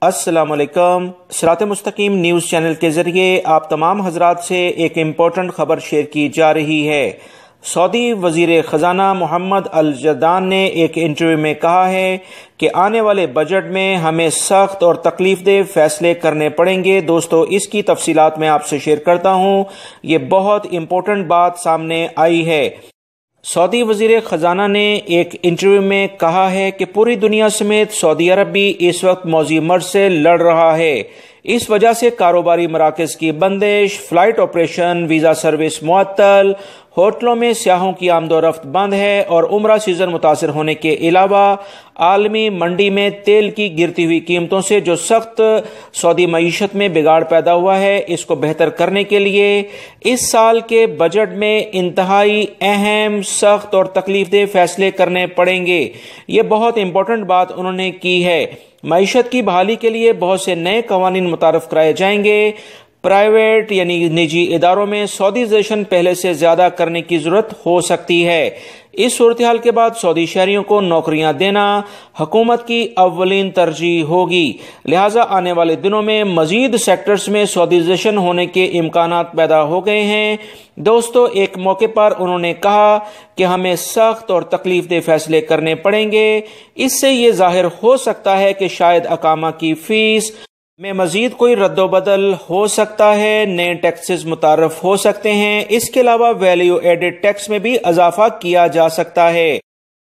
السلام علیکم۔ صراط مستقیم نیوز چینل کے ذریعے آپ تمام حضرات سے ایک امپورٹنٹ خبر شیئر کی جا رہی ہے۔ سعودی وزیر خزانہ محمد الجدان نے ایک انٹرویو میں کہا ہے کہ آنے والے بجٹ میں ہمیں سخت اور تکلیف دہ فیصلے کرنے پڑیں گے۔ دوستو، اس کی تفصیلات میں آپ سے شیئر کرتا ہوں۔ یہ بہت امپورٹنٹ بات سامنے آئی ہے۔ سعودی وزیر خزانہ نے ایک انٹرویو میں کہا ہے کہ پوری دنیا سمیت سعودی عرب بھی اس وقت موذی مرض سے لڑ رہا ہے۔ اس وجہ سے کاروباری مراکز کی بندش، فلائٹ آپریشن، ویزا سروس معطل، ہوٹلوں میں سیاحوں کی آمد و رفت بند ہے اور عمرہ سیزن متاثر ہونے کے علاوہ عالمی منڈی میں تیل کی گرتی ہوئی قیمتوں سے جو سخت سعودی معیشت میں بگاڑ پیدا ہوا ہے، اس کو بہتر کرنے کے لیے اس سال کے بجٹ میں انتہائی اہم، سخت اور تکلیف دہ فیصلے کرنے پڑیں گے۔ یہ بہت امپورٹنٹ بات انہوں نے کی ہے۔ معیشت کی بحالی کے لیے بہت سے نئے قوانین متعارف کرائے جائیں گے۔ پرائیویٹ یعنی نجی اداروں میں سعودیزیشن پہلے سے زیادہ کرنے کی ضرورت ہو سکتی ہے۔ اس صورتحال کے بعد سعودی شہریوں کو نوکریاں دینا حکومت کی اولین ترجیح ہوگی، لہٰذا آنے والے دنوں میں مزید سیکٹرز میں سعودیزیشن ہونے کے امکانات پیدا ہو گئے ہیں۔ دوستو، ایک موقع پر انہوں نے کہا کہ ہمیں سخت اور تکلیف دہ فیصلے کرنے پڑیں گے۔ اس سے یہ ظاہر ہو سکتا ہے کہ شاید اقامہ کی فیس میں مزید کوئی رد و بدل ہو سکتا ہے، نئے ٹیکسز متعارف ہو سکتے ہیں، اس کے علاوہ ویلیو ایڈڈ ٹیکس میں بھی اضافہ کیا جا سکتا ہے۔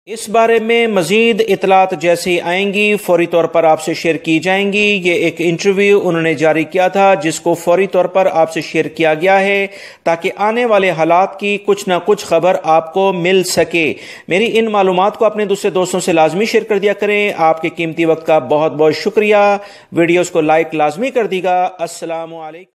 اس بارے میں مزید اطلاعات جیسے آئیں گی فوری طور پر آپ سے شیئر کی جائیں گی۔ یہ ایک انٹرویو انہوں نے جاری کیا تھا جس کو فوری طور پر آپ سے شیئر کیا گیا ہے تاکہ آنے والے حالات کی کچھ نہ کچھ خبر آپ کو مل سکے۔ میری ان معلومات کو اپنے دوسرے دوستوں سے لازمی شیئر کر دیا کریں۔ آپ کے قیمتی وقت کا بہت بہت شکریہ۔ ویڈیوز کو لائک لازمی کر دیجیے گا۔ السلام علیکم۔